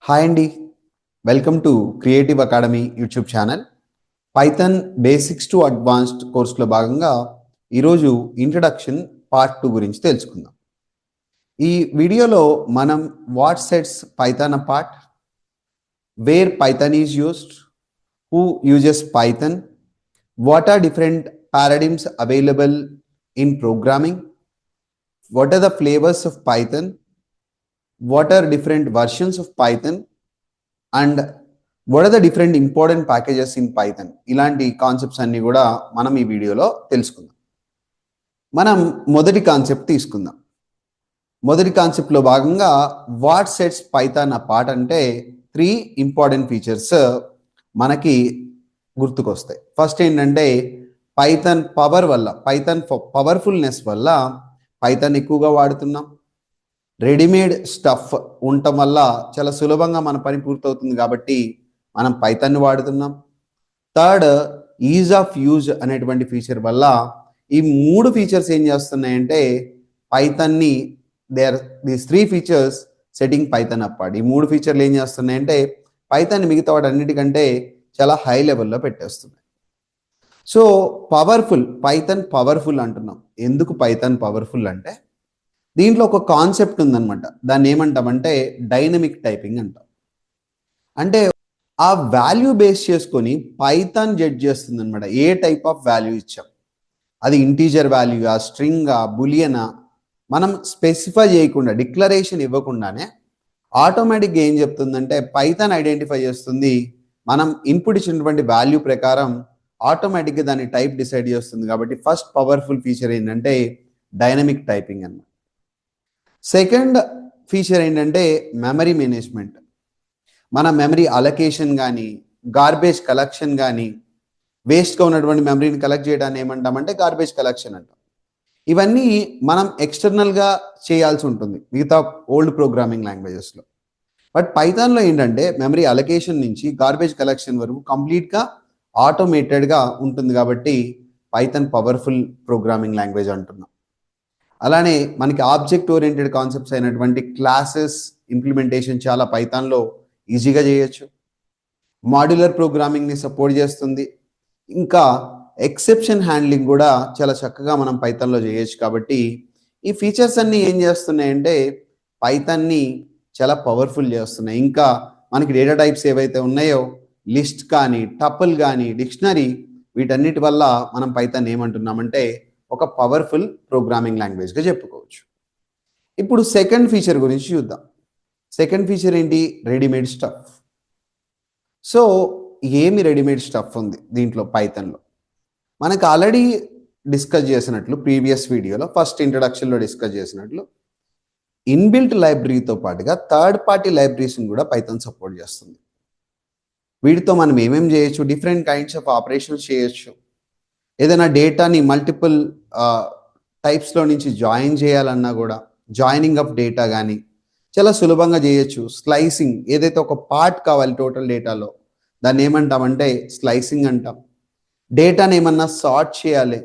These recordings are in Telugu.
హాయ్ అండి, welcome to creative academy YouTube channel. Python basics to advanced కోర్సులో భాగంగా ఈరోజు ఇంట్రడక్షన్ పార్ట్ 2 గురించి తెలుసుకుందాం. ఈ వీడియోలో మనం what sets python apart, where python is used, who uses python, what are different paradigms available in programming, what are the flavors of Python, what are different versions of Python, and what are the different important packages in Python. ఇలాంటి కాన్సెప్ట్స్ అన్ని కూడా మనం ఈ వీడియోలో తెలుసుకుందాం. మనం మొదటి కాన్సెప్ట్ తీసుకుందాం. మొదటి కాన్సెప్ట్లో భాగంగా వాట్ సెట్స్ పైథాన్ అపార్ట్ అంటే 3 ఇంపార్టెంట్ ఫీచర్స్ మనకి గుర్తుకొస్తాయి. ఫస్ట్ ఏంటంటే పైథాన్ పవర్ వల్ల, పైథాన్ పవర్ఫుల్నెస్ వల్ల పైథాన్ ఎక్కువగా వాడుతున్నాం. రెడీమేడ్ స్టఫ్ ఉండటం వల్ల చాలా సులభంగా మన పని పూర్తవుతుంది కాబట్టి మనం పైథాన్ని వాడుతున్నాం. థర్డ్, ఈజ్ ఆఫ్ యూజ్ అనేటువంటి ఫీచర్ వల్ల ఈ 3 ఫీచర్స్ ఏం చేస్తున్నాయంటే పైథాన్ని these 3 features setting Python apart. ఈ 3 ఫీచర్లు ఏం చేస్తున్నాయంటే పైథాన్ మిగతా వాటి అన్నిటికంటే చాలా హై లెవెల్లో పెట్టేస్తున్నాయి. సో పవర్ఫుల్, పైథాన్ పవర్ఫుల్ అంటున్నాం. ఎందుకు పైథాన్ పవర్ఫుల్ అంటే దీంట్లో ఒక కాన్సెప్ట్ ఉందన్నమాట. దాన్ని ఏమంటామంటే డైనమిక్ టైపింగ్ అంటాం. అంటే ఆ వాల్యూ బేస్ చేసుకొని పైథాన్ జడ్జ్ చేస్తుంది అనమాట. ఏ టైప్ ఆఫ్ వాల్యూ ఇచ్చాం, అది ఇంటీజర్ వాల్యూగా, స్ట్రింగా, బులియనా, మనం స్పెసిఫై చేయకుండా, డిక్లరేషన్ ఇవ్వకుండానే ఆటోమేటిక్గా ఏం చెప్తుందంటే పైథాన్ ఐడెంటిఫై చేస్తుంది. మనం ఇన్పుట్ ఇచ్చినటువంటి వాల్యూ ప్రకారం ఆటోమేటిక్గా దాన్ని టైప్ డిసైడ్ చేస్తుంది. కాబట్టి ఫస్ట్ పవర్ఫుల్ ఫీచర్ ఏంటంటే డైనమిక్ టైపింగ్ అన్నమాట. సెకండ్ ఫీచర్ ఏంటంటే మెమరీ మేనేజ్మెంట్. మన మెమరీ అలొకేషన్ కానీ, గార్బేజ్ కలెక్షన్ కానీ, వేస్ట్గా ఉన్నటువంటి మెమరీని కలెక్ట్ చేయడాన్ని ఏమంటామంటే గార్బేజ్ కలెక్షన్ అంటాం. ఇవన్నీ మనం ఎక్స్టర్నల్గా చేయాల్సి ఉంటుంది మిగతా ఓల్డ్ ప్రోగ్రామింగ్ లాంగ్వేజెస్లో. బట్ పైథాన్లో ఏంటంటే మెమరీ అలొకేషన్ నుంచి గార్బేజ్ కలెక్షన్ వరకు కంప్లీట్గా ఆటోమేటెడ్గా ఉంటుంది. కాబట్టి పైథాన్ పవర్ఫుల్ ప్రోగ్రామింగ్ లాంగ్వేజ్ అంటున్నాం. అలానే మనకి ఆబ్జెక్ట్ ఓరియంటెడ్ కాన్సెప్ట్స్ అయినటువంటి క్లాసెస్ ఇంప్లిమెంటేషన్ చాలా పైథాన్లో ఈజీగా చేయొచ్చు. మాడ్యులర్ ప్రోగ్రామింగ్ని సపోర్ట్ చేస్తుంది. ఇంకా ఎక్సెప్షన్ హ్యాండ్లింగ్ కూడా చాలా చక్కగా మనం పైథాన్లో చేయొచ్చు. కాబట్టి ఈ ఫీచర్స్ అన్నీ ఏం చేస్తున్నాయంటే పైథాన్ని చాలా పవర్ఫుల్ చేస్తున్నాయి. ఇంకా మనకి డేటా టైప్స్ ఏవైతే ఉన్నాయో, లిస్ట్ కానీ, టపుల్ కానీ, డిక్షనరీ, వీటన్నిటి వల్ల మనం పైథాన్ ఏమంటున్నామంటే ఒక పవర్ఫుల్ ప్రోగ్రామింగ్ లాంగ్వేజ్గా చెప్పుకోవచ్చు. ఇప్పుడు సెకండ్ ఫీచర్ గురించి చూద్దాం. సెకండ్ ఫీచర్ ఏంటి? Readymade stuff. సో ఏమి రెడీమేడ్ స్టఫ్ ఉంది దీంట్లో పైథాన్లో? మనకు ఆల్రెడీ డిస్కస్ చేసినట్లు ప్రీవియస్ వీడియోలో ఫస్ట్ ఇంట్రడక్షన్లో డిస్కస్ చేసినట్లు ఇన్బిల్ట్ లైబ్రరీతో పాటుగా థర్డ్ పార్టీ లైబ్రరీస్ని కూడా పైథాన్ సపోర్ట్ చేస్తుంది. వీటితో మనం ఏమేమి చేయొచ్చు? డిఫరెంట్ కైండ్స్ ఆఫ్ ఆపరేషన్స్ చేయొచ్చు. ఏదైనా డేటాని మల్టిపుల్ టైప్స్లో నుంచి జాయిన్ చేయాలన్నా కూడా జాయినింగ్ ఆఫ్ డేటా కానీ చాలా సులభంగా చేయొచ్చు. స్లైసింగ్, ఏదైతే ఒక పార్ట్ కావాలి టోటల్ డేటాలో, దాన్ని ఏమంటామంటే స్లైసింగ్ అంటాం. డేటాని ఏమన్నా సార్ట్ చేయాలి,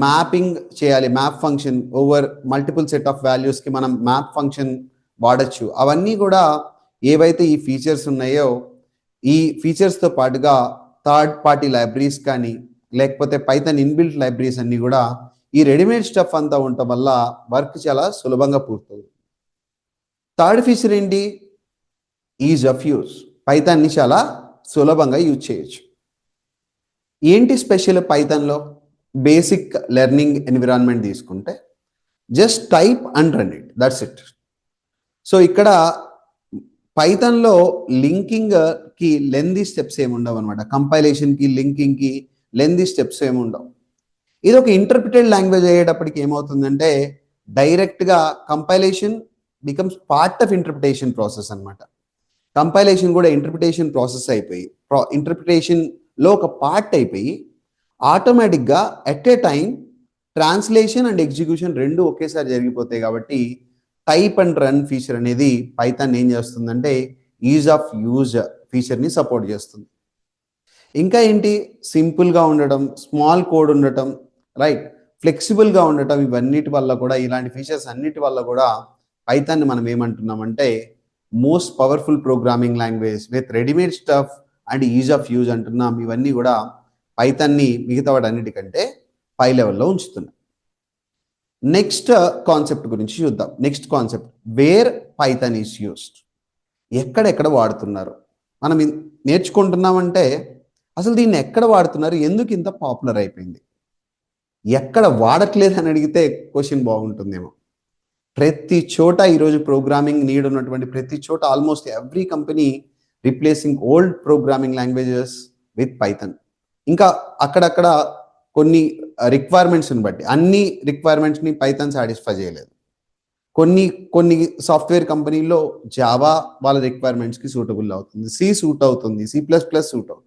మ్యాపింగ్ చేయాలి, map function over multiple set of వాల్యూస్కి మనం మ్యాప్ ఫంక్షన్ వాడచ్చు. అవన్నీ కూడా ఏవైతే ఈ ఫీచర్స్ ఉన్నాయో ఈ ఫీచర్స్తో పాటుగా థర్డ్ పార్టీ లైబ్రరీస్ కానీ లేకపోతే పైథాన్ ఇన్బిల్ట్ లైబ్రరీస్ అన్నీ కూడా ఈ రెడీమేడ్ స్టఫ్ అంతా ఉండటం వల్ల వర్క్ చాలా సులభంగా పూర్తవుతుంది. థర్డ్ ఫీచర్ ఏంటి? Ease of use. పైథాన్ని చాలా సులభంగా యూజ్ చేయొచ్చు. ఏంటి స్పెషల్ పైథాన్లో? బేసిక్ లెర్నింగ్ ఎన్విరాన్మెంట్ తీసుకుంటే just type and run it, that's it. So ఇక్కడ పైథాన్లో లింకింగ్కి లెందీ స్టెప్స్ ఏమి ఉండవు అనమాట. కంపైలేషన్కి, లింకింగ్కి లెందీ స్టెప్స్ ఏమి ఉండవు. ఇది ఒక ఇంటర్ప్రిటెడ్ లాంగ్వేజ్ అయ్యేటప్పటికి ఏమవుతుందంటే డైరెక్ట్గా compilation becomes part of interpretation process అనమాట. కంపైలేషన్ కూడా ఇంటర్ప్రిటేషన్ ప్రాసెస్ అయిపోయి, ఇంటర్ప్రిటేషన్లో ఒక పార్ట్ అయిపోయి ఆటోమేటిక్గా at a time translation and execution రెండు ఒకేసారి జరిగిపోతాయి. కాబట్టి టైప్ అండ్ రన్ ఫీచర్ అనేది పైథాన్ ఏం చేస్తుందంటే ఈజ్ ఆఫ్ యూజ్ ఫీచర్ని సపోర్ట్ చేస్తుంది. ఇంకా ఏంటి? సింపుల్గా ఉండటం, స్మాల్ కోడ్ ఉండటం, రైట్, ఫ్లెక్సిబుల్గా ఉండటం, ఇవన్నిటి వల్ల కూడా, ఇలాంటి ఫీచర్స్ అన్నిటి వల్ల కూడా పైథాన్ని మనం ఏమంటున్నామంటే most powerful programming language with readymade stuff and ease of use అంటున్నాం. ఇవన్నీ కూడా పైథాన్ని మిగతా వాటన్నిటికంటే పై లెవెల్లో ఉంచుతున్నాం. నెక్స్ట్ కాన్సెప్ట్ గురించి చూద్దాం. Next concept, where python is used. ఎక్కడెక్కడ వాడుతున్నారు మనం నేర్చుకుంటున్నామంటే అసలు దీన్ని ఎక్కడ వాడుతున్నారు, ఎందుకు ఇంత పాపులర్ అయిపోయింది, ఎక్కడ వాడట్లేదు అని అడిగితే క్వశ్చన్ బాగుంటుందేమో. ప్రతి చోట ఈరోజు ప్రోగ్రామింగ్ నీడ్ ఉన్నటువంటి ప్రతి చోట almost every company replacing old programming languages with Python. ఇంకా అక్కడక్కడ కొన్ని రిక్వైర్మెంట్స్ని బట్టి అన్ని రిక్వైర్మెంట్స్ని పైథాన్ సాటిస్ఫై చేయలేదు. కొన్ని సాఫ్ట్వేర్ కంపెనీల్లో జావా వాళ్ళ రిక్వైర్మెంట్స్కి సూటబుల్ అవుతుంది, సి సూట్ అవుతుంది, C++ సూట్ అవుతుంది.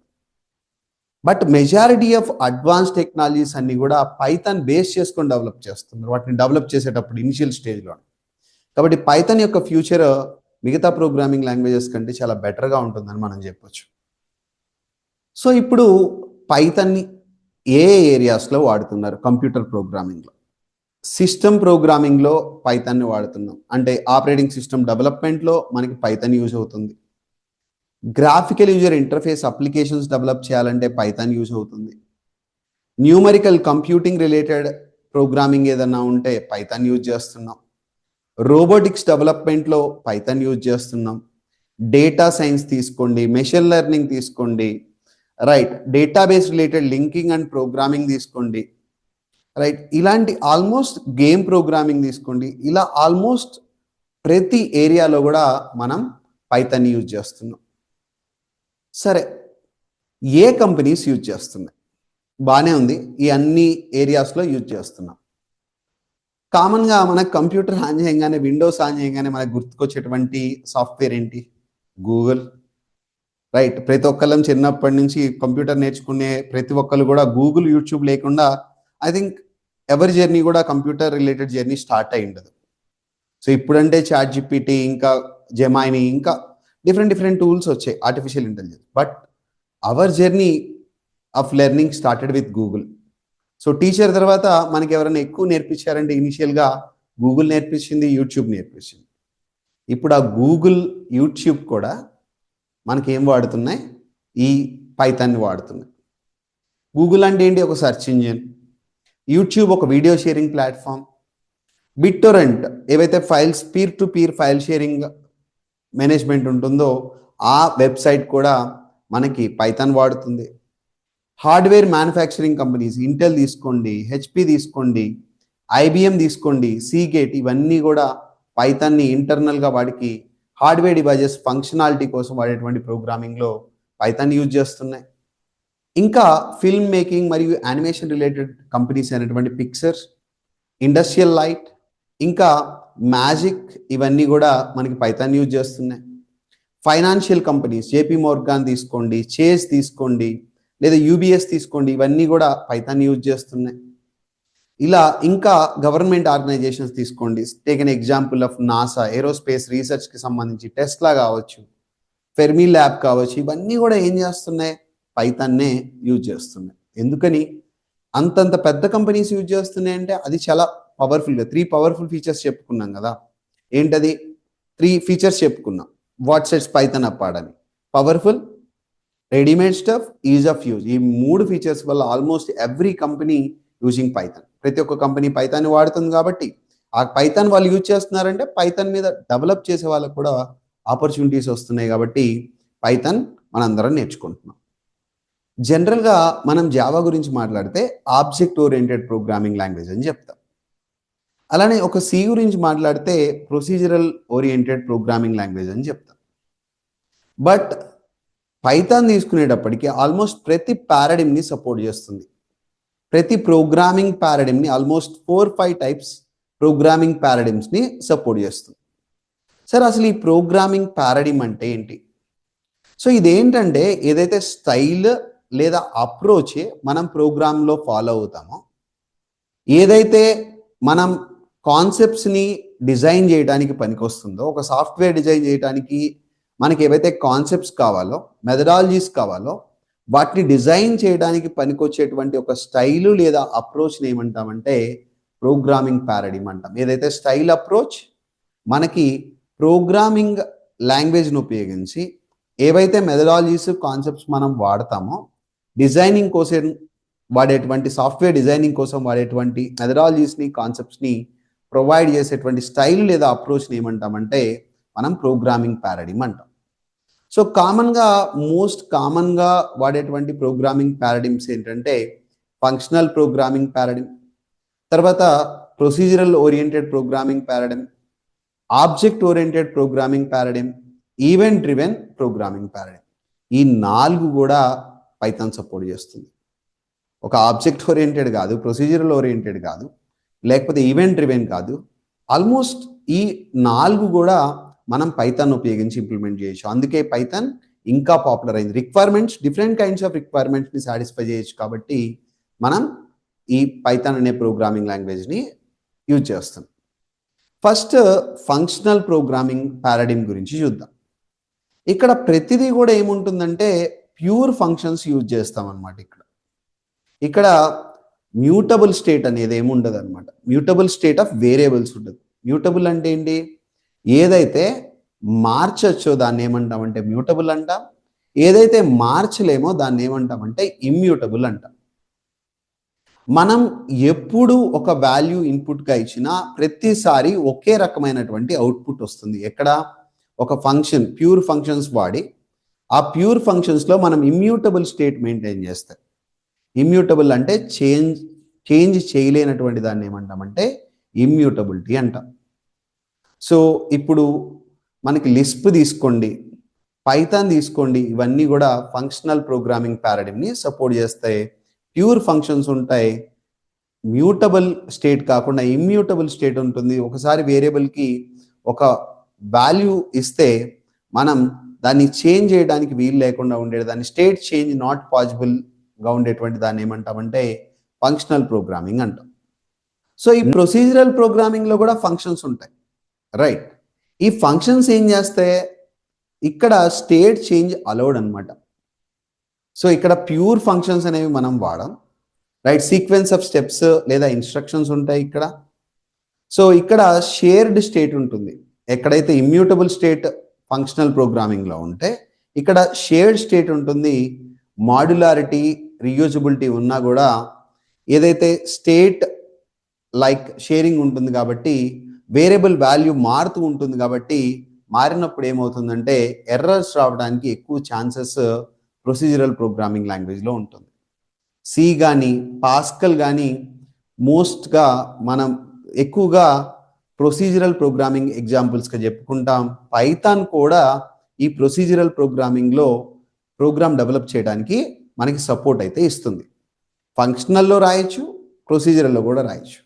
But majority of advance technologies అన్ని కూడా పైథాన్ బేస్ చేసుకొని డెవలప్ చేస్తున్నారు, వాటిని డెవలప్ చేసేటప్పుడు ఇనిషియల్ స్టేజ్లో. కాబట్టి పైథాన్ యొక్క ఫ్యూచర్ మిగతా ప్రోగ్రామింగ్ లాంగ్వేజెస్ కంటే చాలా బెటర్గా ఉంటుందని మనం చెప్పొచ్చు. సో ఇప్పుడు పైథాన్ని ఏ ఏరియాస్లో వాడుతున్నారు? కంప్యూటర్ ప్రోగ్రామింగ్లో, సిస్టమ్ ప్రోగ్రామింగ్లో పైథాన్ని వాడుతున్నాం. అంటే ఆపరేటింగ్ సిస్టమ్ డెవలప్మెంట్లో మనకి పైథాన్ యూజ్ అవుతుంది. Graphical user interface applications develop చేయాలంటే పైథాన్ యూజ్ అవుతుంది. న్యూమరికల్ కంప్యూటింగ్ రిలేటెడ్ ప్రోగ్రామింగ్ ఏదన్నా ఉంటే పైథాన్ యూజ్ చేస్తున్నాం. రోబోటిక్స్ డెవలప్మెంట్లో పైథాన్ యూజ్ చేస్తున్నాం. డేటా సైన్స్ తీసుకోండి, మెషిన్ లెర్నింగ్ తీసుకోండి, right, database related linking and programming తీసుకోండి, రైట్, ఇలాంటి ఆల్మోస్ట్ గేమ్ ప్రోగ్రామింగ్ తీసుకోండి. ఇలా ఆల్మోస్ట్ ప్రతి ఏరియాలో కూడా మనం పైథాన్ యూజ్ చేస్తున్నాం. సరే, ఏ కంపెనీస్ యూజ్ చేస్తున్నాయి? బాగానే ఉంది, ఈ అన్ని ఏరియాస్లో యూజ్ చేస్తున్నాం. కామన్గా మనకు కంప్యూటర్ ఆన్ చేయగానే, విండోస్ ఆన్ చేయగానే మనకు గుర్తుకొచ్చేటువంటి సాఫ్ట్వేర్ ఏంటి? Google, right. ప్రతి ఒక్కళ్ళం చిన్నప్పటి నుంచి కంప్యూటర్ నేర్చుకునే ప్రతి ఒక్కరు కూడా గూగుల్, యూట్యూబ్ లేకుండా ఐ థింక్ ఎవరి జర్నీ కూడా కంప్యూటర్ రిలేటెడ్ జర్నీ స్టార్ట్ అయి ఉండదు. సో ఇప్పుడంటే ChatGPT, ఇంకా జెమైనీ, ఇంకా డిఫరెంట్ టూల్స్ వచ్చాయి, artificial intelligence. But our journey of learning started with Google. So teacher తర్వాత మనకి ఎవరైనా ఎక్కువ నేర్పించారంటే ఇనిషియల్గా గూగుల్ నేర్పించింది, యూట్యూబ్ నేర్పించింది. ఇప్పుడు ఆ గూగుల్, యూట్యూబ్ కూడా మనకి ఏం వాడుతున్నాయి? ఈ పైథాన్ని వాడుతున్నాయి. గూగుల్ అంటే ఏంటి? ఒక సెర్చ్ ఇంజిన్. యూట్యూబ్ ఒక వీడియో షేరింగ్ ప్లాట్ఫామ్. బిట్టొరెంట్ ఏవైతే files, peer to peer file sharing management ఉంటుందో ఆ వెబ్సైట్ కూడా మనకి పైథాన్ వాడుతుంది. హార్డ్వేర్ మ్యానుఫ్యాక్చరింగ్ కంపెనీస్, ఇంటెల్ తీసుకోండి, HP తీసుకోండి, IBM తీసుకోండి, సీగేట్, ఇవన్నీ కూడా పైథాన్ని ఇంటర్నల్గా వాడికి హార్డ్వేర్ డివైజెస్ ఫంక్షనాలిటీ కోసం వాడేటువంటి ప్రోగ్రామింగ్లో పైథాన్ యూజ్ చేస్తున్నాయి. ఇంకా ఫిల్మ్ మేకింగ్ మరియు యానిమేషన్ రిలేటెడ్ కంపెనీస్ అయినటువంటి పిక్చర్, ఇండస్ట్రియల్ లైట్, ఇంకా మ్యాజిక్, ఇవన్నీ కూడా మనకి పైథాన్ యూజ్ చేస్తున్నాయి. ఫైనాన్షియల్ కంపెనీస్, JP మోర్గాన్ తీసుకోండి, చేస్ తీసుకోండి, లేదా UBS తీసుకోండి, ఇవన్నీ కూడా పైథాన్ యూజ్ చేస్తున్నాయి. ఇలా ఇంకా గవర్నమెంట్ ఆర్గనైజేషన్స్ తీసుకోండి, take an example of NASA, aerospace రీసెర్చ్కి సంబంధించి టెస్లా కావచ్చు, ఫెర్మి ల్యాబ్ కావచ్చు, ఇవన్నీ కూడా ఏం చేస్తున్నాయి? పైథాన్నే యూజ్ చేస్తున్నాయి. ఎందుకని అంతంత పెద్ద కంపెనీస్ యూజ్ చేస్తున్నాయి అంటే అది చాలా పవర్ఫుల్గా 3 పవర్ఫుల్ ఫీచర్స్ చెప్పుకున్నాం కదా. ఏంటది? 3 ఫీచర్స్ చెప్పుకున్నాం. వాట్ సెట్స్ పైథాన్ అపార్ట్ అని: powerful, readymade stuff, is of use. ఈ 3 ఫీచర్స్ వల్ల almost every company using Python. ప్రతి ఒక్క కంపెనీ పైథాన్ వాడుతుంది కాబట్టి ఆ పైథాన్ వాళ్ళు యూజ్ చేస్తున్నారంటే పైథాన్ మీద డెవలప్ చేసే వాళ్ళకు కూడా ఆపర్చునిటీస్ వస్తున్నాయి. కాబట్టి పైథాన్ మనందరం నేర్చుకుంటున్నాం. జనరల్గా మనం జావా గురించి మాట్లాడితే ఆబ్జెక్ట్ ఓరియంటెడ్ ప్రోగ్రామింగ్ లాంగ్వేజ్ అని చెప్తాం. అలానే ఒక C గురించి మాట్లాడితే ప్రొసీజరల్ ఓరియంటెడ్ ప్రోగ్రామింగ్ లాంగ్వేజ్ అని చెప్తాం. బట్ పైథాన్ తీసుకునేటప్పటికి ఆల్మోస్ట్ ప్రతి పారాడిమ్ని సపోర్ట్ చేస్తుంది. ప్రతి ప్రోగ్రామింగ్ పారాడిమ్ని ఆల్మోస్ట్ 4-5 టైప్స్ ప్రోగ్రామింగ్ పారాడిమ్స్ని సపోర్ట్ చేస్తుంది. సరే, అసలు ఈ ప్రోగ్రామింగ్ పారాడిమ్ అంటే ఏంటి? సో ఇదేంటంటే ఏదైతే స్టైల్ లేదా అప్రోచ్ మనం ప్రోగ్రాంలో ఫాలో అవుతామో, ఏదైతే మనం కాన్సెప్ట్స్ని డిజైన్ చేయడానికి పనికొస్తుందో, ఒక సాఫ్ట్వేర్ డిజైన్ చేయడానికి మనకి ఏవైతే కాన్సెప్ట్స్ కావాలో, మెథడాలజీస్ కావాలో, వాటిని డిజైన్ చేయడానికి పనికొచ్చేటువంటి ఒక స్టైలు లేదా అప్రోచ్ని ఏమంటామంటే ప్రోగ్రామింగ్ పారాడిమ్ అంటాం. ఏదైతే స్టైల్ అప్రోచ్ మనకి ప్రోగ్రామింగ్ లాంగ్వేజ్ను ఉపయోగించి ఏవైతే మెథడాలజీస్ కాన్సెప్ట్స్ మనం వాడతామో డిజైనింగ్ కోసం వాడేటువంటి సాఫ్ట్వేర్ డిజైనింగ్ కోసం వాడేటువంటి మెథడాలజీస్ని కాన్సెప్ట్స్ని ప్రొవైడ్ చేసేటువంటి స్టైల్ లేదా అప్రోచ్ని ఏమంటామంటే మనం ప్రోగ్రామింగ్ పారాడిమ్ అంటాం. సో మోస్ట్ కామన్గా వాడేటువంటి ప్రోగ్రామింగ్ పారాడిమ్స్ ఏంటంటే ఫంక్షనల్ ప్రోగ్రామింగ్ పారాడిమ్, తర్వాత procedural oriented programming paradigm, object oriented programming paradigm, event driven programming paradigm. ఈ 4 కూడా పైథాన్ సపోర్ట్ చేస్తుంది. ఒక ఆబ్జెక్ట్ ఓరియంటెడ్ కాదు, ప్రొసీజరల్ ఓరియంటెడ్ కాదు, లేకపోతే ఈవెంట్ డ్రివెన్ కాదు. ఆల్మోస్ట్ ఈ 4 కూడా మనం పైథాన్ ఉపయోగించి ఇంప్లిమెంట్ చేయొచ్చు. అందుకే పైథాన్ ఇంకా పాపులర్ అయింది. రిక్వైర్మెంట్స్, డిఫరెంట్ కైండ్స్ ఆఫ్ రిక్వైర్మెంట్స్ని సాటిస్ఫై చేయొచ్చు కాబట్టి మనం ఈ పైథాన్ అనే ప్రోగ్రామింగ్ లాంగ్వేజ్ని యూజ్ చేస్తాం. ఫస్ట్ ఫంక్షనల్ ప్రోగ్రామింగ్ పారాడిమ్ గురించి చూద్దాం. ఇక్కడ ప్రతిదీ కూడా ఏముంటుందంటే ప్యూర్ ఫంక్షన్స్ యూజ్ చేస్తాం అనమాట. ఇక్కడ మ్యూటబుల్ స్టేట్ అనేది ఏముండదు అనమాట. మ్యూటబుల్ స్టేట్ ఆఫ్ వేరియబుల్స్ ఉండదు. మ్యూటబుల్ అంటే ఏంటి? ఏదైతే మార్చొచ్చో దాన్ని ఏమంటామంటే మ్యూటబుల్ అంటాం, ఏదైతే మార్చలేమో దాన్ని ఏమంటామంటే ఇమ్యూటబుల్ అంటాం. మనం ఎప్పుడు ఒక వాల్యూ ఇన్పుట్గా ఇచ్చినా ప్రతిసారి ఒకే రకమైనటువంటి అవుట్పుట్ వస్తుంది. ఎక్కడ? ఒక ఫంక్షన్, ప్యూర్ ఫంక్షన్స్ వాడి ఆ ప్యూర్ ఫంక్షన్స్లో మనం ఇమ్యూటబుల్ స్టేట్ మెయింటైన్ చేస్తాం. ఇమ్యూటబుల్ అంటే చేంజ్ చేయలేనటువంటి దాన్ని ఏమంటామంటే ఇమ్యూటబిలిటీ అంటాం. సో ఇప్పుడు మనకి లిస్ప్ తీసుకోండి, పైథాన్ తీసుకోండి, ఇవన్నీ కూడా ఫంక్షనల్ ప్రోగ్రామింగ్ పారాడిమ్ని సపోర్ట్ చేస్తాయి. ప్యూర్ ఫంక్షన్స్ ఉంటాయి, మ్యూటబుల్ స్టేట్ కాకుండా ఇమ్యూటబుల్ స్టేట్ ఉంటుంది. ఒకసారి వేరియబుల్కి ఒక వాల్యూ ఇస్తే మనం దాన్ని చేంజ్ చేయడానికి వీలు లేకుండా ఉండేది, దాన్ని స్టేట్ చేంజ్ నాట్ పాసిబుల్గా ఉండేటువంటి దాన్ని ఏమంటామంటే ఫంక్షనల్ ప్రోగ్రామింగ్ అంటాం. సో ఈ ప్రొసీజరల్ ప్రోగ్రామింగ్లో కూడా ఫంక్షన్స్ ఉంటాయి, రైట్? ఈ ఫంక్షన్స్ ఏం చేస్తే ఇక్కడ స్టేట్ చేంజ్ అలౌడ్ అనమాట. సో ఇక్కడ ప్యూర్ ఫంక్షన్స్ అనేవి మనం వాడాం, రైట్? సీక్వెన్స్ ఆఫ్ స్టెప్స్ లేదా ఇన్స్ట్రక్షన్స్ ఉంటాయి ఇక్కడ. సో ఇక్కడ షేర్డ్ స్టేట్ ఉంటుంది. ఎక్కడైతే ఇమ్యూటబుల్ స్టేట్ ఫంక్షనల్ ప్రోగ్రామింగ్లో ఉంటే ఇక్కడ షేర్డ్ స్టేట్ ఉంటుంది. మాడ్యులారిటీ, రీయూజబిలిటీ ఉన్నా కూడా ఏదైతే స్టేట్ లైక్ షేరింగ్ ఉంటుంది కాబట్టి వేరియబుల్ వాల్యూ మారుతూ ఉంటుంది కాబట్టి మారినప్పుడు ఏమవుతుందంటే ఎర్రర్స్ రావడానికి ఎక్కువ ఛాన్సెస్ ప్రొసీజరల్ ప్రోగ్రామింగ్ లాంగ్వేజ్లో ఉంటుంది. సి కానీ పాస్కల్ కానీ మోస్ట్గా మనం ఎక్కువగా ప్రొసీజరల్ ప్రోగ్రామింగ్ ఎగ్జాంపుల్స్గా చెప్పుకుంటాం. పైథాన్ కూడా ఈ ప్రొసీజరల్ ప్రోగ్రామింగ్లో ప్రోగ్రామ్ డెవలప్ చేయడానికి మనకి సపోర్ట్ అయితే ఇస్తుంది. ఫంక్షనల్లో రాయొచ్చు, ప్రొసీజరల్లో కూడా రాయొచ్చు.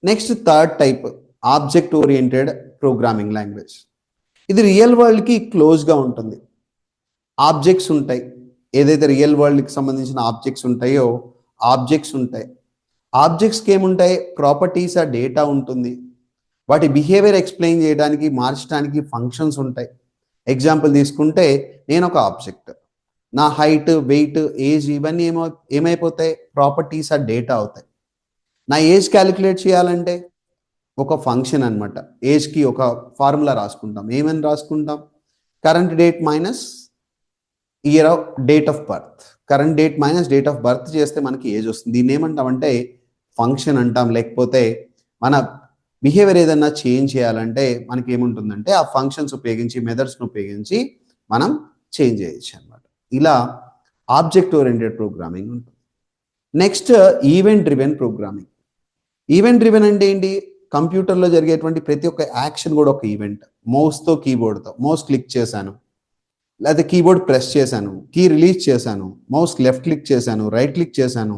Next third type object oriented programming language. ఇది రియల్ వరల్డ్కి క్లోజ్గా ఉంటుంది. ఆబ్జెక్ట్స్ ఉంటాయి, ఏదైతే రియల్ వరల్డ్కి సంబంధించిన ఆబ్జెక్ట్స్ ఉంటాయో ఆబ్జెక్ట్స్ ఉంటాయి. ఆబ్జెక్ట్స్కి ఏముంటాయి? ప్రాపర్టీస్, ఆ డేటా ఉంటుంది. వాటి బిహేవియర్ ఎక్స్ప్లెయిన్ చేయడానికి, మార్చడానికి ఫంక్షన్స్ ఉంటాయి. ఎగ్జాంపుల్ తీసుకుంటే నేను ఒక ఆబ్జెక్ట్, నా హైట్, వెయిట్, ఏజ్ ఇవన్నీ ఏమైపోతాయి? ప్రాపర్టీస్, ఆ డేటా అవుతాయి. నా ఏజ్ క్యాలిక్యులేట్ చేయాలంటే ఒక ఫంక్షన్ అనమాట. ఏజ్కి ఒక ఫార్ములా రాసుకుంటాం. ఏమని రాసుకుంటాం? Current date minus year of date of birth. Current date minus date of birth చేస్తే మనకి ఏజ్ వస్తుంది. దీన్ని ఏమంటామంటే ఫంక్షన్ అంటాం. లేకపోతే మన బిహేవియర్ ఏదన్నా చేంజ్ చేయాలంటే మనకి ఏముంటుందంటే ఆ ఫంక్షన్స్ ఉపయోగించి, మెథడ్స్ని ఉపయోగించి మనం చేంజ్ చేయొచ్చు అనమాట. ఇలా ఆబ్జెక్ట్ ఓరియంటెడ్ ప్రోగ్రామింగ్ ఉంటుంది. Next event driven programming. Event driven అంటే ఏంటి? కంప్యూటర్లో జరిగేటువంటి ప్రతి ఒక్క యాక్షన్ కూడా ఒక ఈవెంట్. మౌస్తో, కీబోర్డ్తో మౌస్ క్లిక్ చేశాను, లేకపోతే కీబోర్డ్ ప్రెస్ చేశాను, కీ రిలీజ్ చేశాను, మౌస్ లెఫ్ట్ క్లిక్ చేశాను, రైట్ క్లిక్ చేశాను,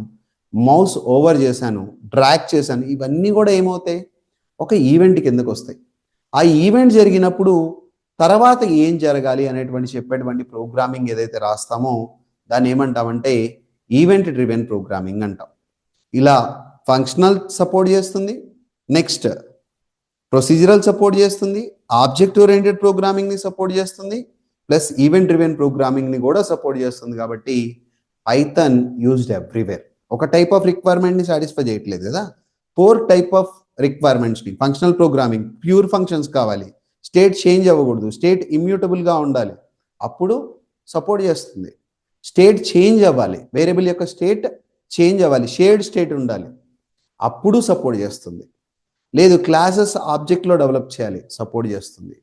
మౌస్ ఓవర్ చేశాను, డ్రాగ్ చేశాను, ఇవన్నీ కూడా ఏమవుతాయి? ఒక ఈవెంట్ కిందకు వస్తాయి. ఆ ఈవెంట్ జరిగినప్పుడు తర్వాత ఏం జరగాలి అనేటువంటి చెప్పేటువంటి ప్రోగ్రామింగ్ ఏదైతే రాస్తామో దాన్ని ఏమంటామంటే ఈవెంట్ డ్రివెన్ ప్రోగ్రామింగ్ అంటాం. ఇలా ఫంక్షనల్ సపోర్ట్ చేస్తుంది, నెక్స్ట్ ప్రొసీజరల్ సపోర్ట్ చేస్తుంది, ఆబ్జెక్ట్ ఓరియంటెడ్ ప్రోగ్రామింగ్ని సపోర్ట్ చేస్తుంది, ప్లస్ ఈవెంట్ డ్రివెన్ ప్రోగ్రామింగ్ని కూడా సపోర్ట్ చేస్తుంది. కాబట్టి పైథాన్ యూజ్డ్ ఎవ్రీవేర్. ఒక టైప్ ఆఫ్ రిక్వైర్మెంట్ని సాటిస్ఫై చేయట్లేదు కదా, 4 టైప్ ఆఫ్ రిక్వైర్మెంట్స్ని. ఫంక్షనల్ ప్రోగ్రామింగ్, ప్యూర్ ఫంక్షన్స్ కావాలి, స్టేట్ చేంజ్ అవ్వకూడదు, స్టేట్ ఇమ్యూటబుల్గా ఉండాలి, అప్పుడు సపోర్ట్ చేస్తుంది. స్టేట్ చేంజ్ అవ్వాలి, వేరియబుల్ యొక్క స్టేట్ చేంజ్ అవ్వాలి, షేర్డ్ స్టేట్ ఉండాలి, అప్పుడు సపోర్ట్ చేస్తుంది. లేదు క్లాసెస్ ఆబ్జెక్ట్లో డెవలప్ చేయాలి, సపోర్ట్ చేస్తుంది.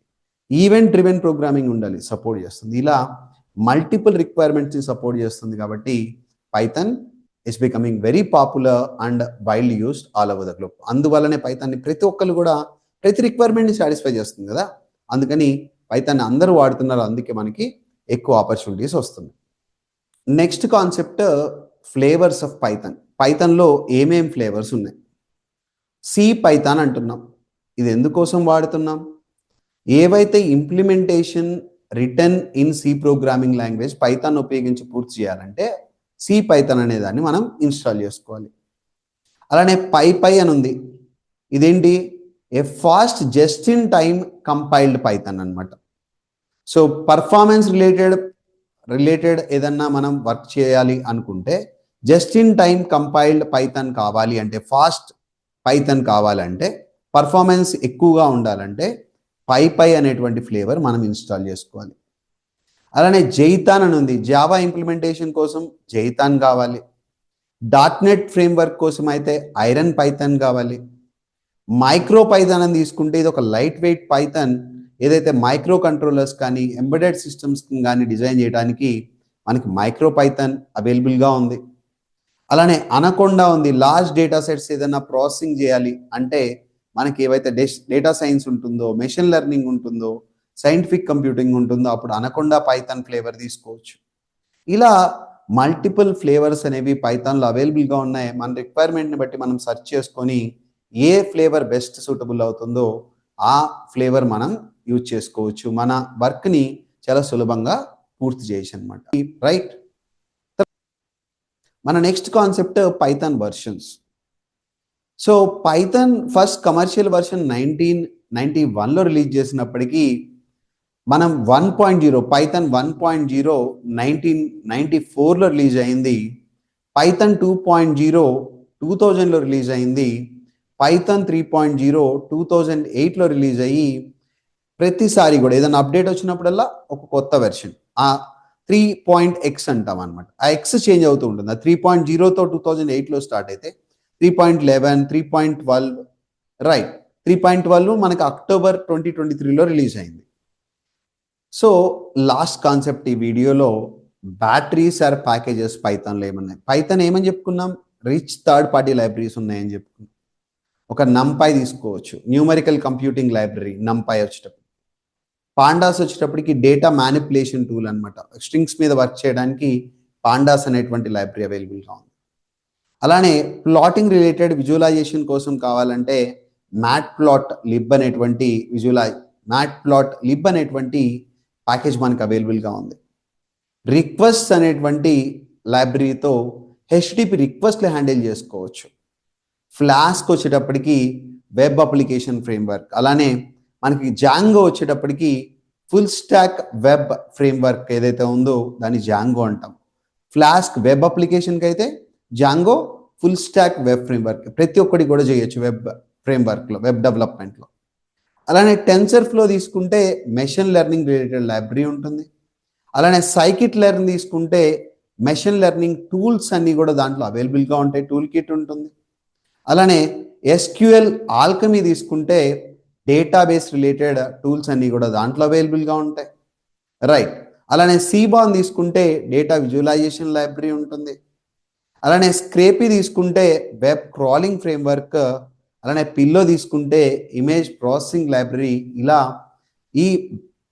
ఈవెంట్ డ్రివెన్ ప్రోగ్రామింగ్ ఉండాలి, సపోర్ట్ చేస్తుంది. ఇలా మల్టిపుల్ రిక్వైర్మెంట్స్ని సపోర్ట్ చేస్తుంది. కాబట్టి Python is becoming very popular and wild used all over the globe. అందువల్లనే పైథాన్ని ప్రతి ఒక్కరు కూడా ప్రతి రిక్వైర్మెంట్ని సాటిస్ఫై చేస్తుంది కదా, అందుకని పైథాన్ని అందరూ వాడుతున్నారు, అందుకే మనకి ఎక్కువ ఆపర్చునిటీస్ వస్తుంది. Next concept flavours of Python. పైథాన్లో ఏమేం ఫ్లేవర్స్ ఉన్నాయి? సి పైథాన్ అంటున్నాం, ఇది ఎందుకోసం వాడుతున్నాం? ఏవైతే implementation written in C programming language python ఉపయోగించి పూర్తి చేయాలంటే సి పైథాన్ అనే దాన్ని మనం ఇన్స్టాల్ చేసుకోవాలి. అలానే పై అని ఉంది, ఇదేంటి? A fast just in time compiled Python అనమాట. సో పర్ఫార్మెన్స్ రిలేటెడ్ ఏదన్నా మనం వర్క్ చేయాలి అనుకుంటే just in time compiled Python కావాలి అంటే, ఫాస్ట్ పైథాన్ కావాలంటే, పర్ఫార్మెన్స్ ఎక్కువగా ఉండాలంటే పై అనేటువంటి ఫ్లేవర్ మనం ఇన్స్టాల్ చేసుకోవాలి. అలానే జైతాన్ అని ఉంది, జావా ఇంప్లిమెంటేషన్ కోసం జైతాన్ కావాలి. .NET ఫ్రేమ్వర్క్ కోసం అయితే ఐరన్ పైథాన్ కావాలి. మైక్రో పైథాన్ అని తీసుకుంటే ఇది ఒక లైట్ వెయిట్ పైథాన్, ఏదైతే మైక్రో కంట్రోలర్స్ కానీ ఎంబెడెడ్ సిస్టమ్స్ కానీ డిజైన్ చేయడానికి మనకి మైక్రో పైథాన్ అవైలబుల్గా ఉంది. అలానే అనకొండా ఉంది, లార్జ్ డేటా సెట్స్ ఏదైనా ప్రాసెసింగ్ చేయాలి అంటే మనకి ఏవైతే డేటా సైన్స్ ఉంటుందో, మెషిన్ లెర్నింగ్ ఉంటుందో, సైంటిఫిక్ కంప్యూటింగ్ ఉంటుందో అప్పుడు అనకొండా పైథాన్ ఫ్లేవర్ తీసుకోవచ్చు. ఇలా మల్టిపుల్ ఫ్లేవర్స్ అనేవి పైథాన్లో అవైలబుల్గా ఉన్నాయి. మన రిక్వైర్మెంట్ని బట్టి మనం సెర్చ్ చేసుకొని ఏ ఫ్లేవర్ బెస్ట్ సూటబుల్ అవుతుందో ఆ ఫ్లేవర్ మనం యూజ్ చేసుకోవచ్చు. మన వర్క్ని చాలా సులభంగా పూర్తి చేయొచ్చు అనమాట. రైట్. మన next concept Python versions. So Python first commercial version 1991లో రిలీజ్ చేసినప్పటికీ మనం 1.0 పైథాన్ 1.0 1994లో రిలీజ్ అయింది. పైథాన్ 2.0 2000లో రిలీజ్ అయింది. పైథాన్ 3.0 2008లో రిలీజ్ అయ్యి ప్రతిసారి కూడా ఏదైనా అప్డేట్ వచ్చినప్పుడల్లా ఒక కొత్త వెర్షన్, ఆ 3.x అంటాం అనమాట, ఆ ఎక్స్ చేంజ్ అవుతూ ఉంటుంది. ఆ 3.0తో 2008లో స్టార్ట్ అయితే 3.11 3.12 రైట్ 3.12 మనకి అక్టోబర్ 2023లో రిలీజ్ అయింది. సో లాస్ట్ కాన్సెప్ట్ ఈ వీడియోలో బ్యాటరీస్ ఆర్ ప్యాకేజెస్ పైథాన్లో ఏమన్నాయి. పైథాన్ ఏమని చెప్పుకున్నాం? రిచ్ థర్డ్ పార్టీ లైబ్రరీస్ ఉన్నాయని చెప్పుకున్నాం. ఒక నంపై తీసుకోవచ్చు, న్యూమరికల్ కంప్యూటింగ్ లైబ్రరీ నంపై వచ్చేటప్పుడు. పాండాస్ వచ్చేటప్పటికి డేటా మ్యానిపులేషన్ టూల్ అనమాట, స్ట్రింగ్స్ మీద వర్క్ చేయడానికి పాండాస్ అనేటువంటి లైబ్రరీ అవైలబుల్గా ఉంది. అలానే ప్లాటింగ్ రిలేటెడ్ విజువలైజేషన్ కోసం కావాలంటే మ్యాట్ప్లాట్లిబ్ అనేటువంటి ప్యాకేజ్ మనకు అవైలబుల్గా ఉంది. రిక్వెస్ట్ అనేటువంటి లైబ్రరీతో హెచ్టిటిపి రిక్వెస్ట్లు హ్యాండిల్ చేసుకోవచ్చు. ఫ్లాస్క్ వచ్చేటప్పటికి వెబ్ అప్లికేషన్ ఫ్రేమ్వర్క్. అలానే మనకి జాంగో వచ్చేటప్పటికి ఫుల్ స్టాక్ వెబ్ ఫ్రేమ్వర్క్ ఏదైతే ఉందో దాన్ని జాంగో అంటాం. ఫ్లాస్క్ వెబ్ అప్లికేషన్కి అయితే Django full stock web framework, ప్రతి ఒక్కటి కూడా చేయొచ్చు వెబ్ ఫ్రేమ్వర్క్లో, వెబ్ డెవలప్మెంట్లో. అలానే టెన్సర్ ఫ్లో తీసుకుంటే మెషిన్ లెర్నింగ్ రిలేటెడ్ లైబ్రరీ ఉంటుంది. అలానే సైకిట్ లెర్న్ తీసుకుంటే మెషిన్ లెర్నింగ్ టూల్స్ అన్నీ కూడా దాంట్లో అవైలబుల్గా ఉంటాయి, టూల్ కిట్ ఉంటుంది. అలానే SQL ఆల్కమీ తీసుకుంటే డేటాబేస్ రిలేటెడ్ టూల్స్ అన్నీ కూడా దాంట్లో అవైలబుల్గా ఉంటాయి. రైట్. అలానే సీబాన్ తీసుకుంటే డేటా విజువలైజేషన్ లైబ్రరీ ఉంటుంది. అలానే స్క్రేపీ తీసుకుంటే వెబ్ క్రాలింగ్ ఫ్రేమ్వర్క్. అలానే పిల్లో తీసుకుంటే ఇమేజ్ ప్రాసెసింగ్ లైబ్రరీ. ఇలా ఈ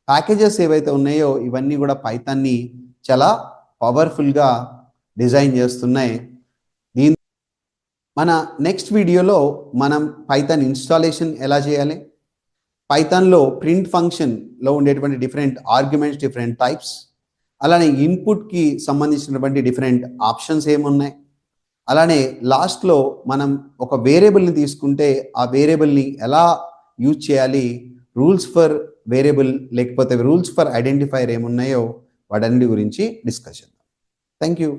ప్యాకేజెస్ ఏవైతే ఉన్నాయో ఇవన్నీ కూడా పైథాన్ని చాలా పవర్ఫుల్గా డిజైన్ చేస్తున్నాయి. మన నెక్స్ట్ వీడియోలో మనం పైథాన్ ఇన్స్టాలేషన్ ఎలా చేయాలి, పైథాన్లో ప్రింట్ ఫంక్షన్లో ఉండేటువంటి డిఫరెంట్ ఆర్గ్యుమెంట్స్, డిఫరెంట్ టైప్స్, అలానే ఇన్పుట్కి సంబంధించినటువంటి డిఫరెంట్ ఆప్షన్స్ ఏమున్నాయి, అలానే లాస్ట్లో మనం ఒక వేరియబుల్ని తీసుకుంటే ఆ వేరియబుల్ని ఎలా యూజ్ చేయాలి, రూల్స్ ఫర్ వేరియబుల్ లేకపోతే రూల్స్ ఫర్ ఐడెంటిఫైర్ ఏమున్నాయో వాటన్నిటి గురించి డిస్కస్ చేద్దాం. Thank you.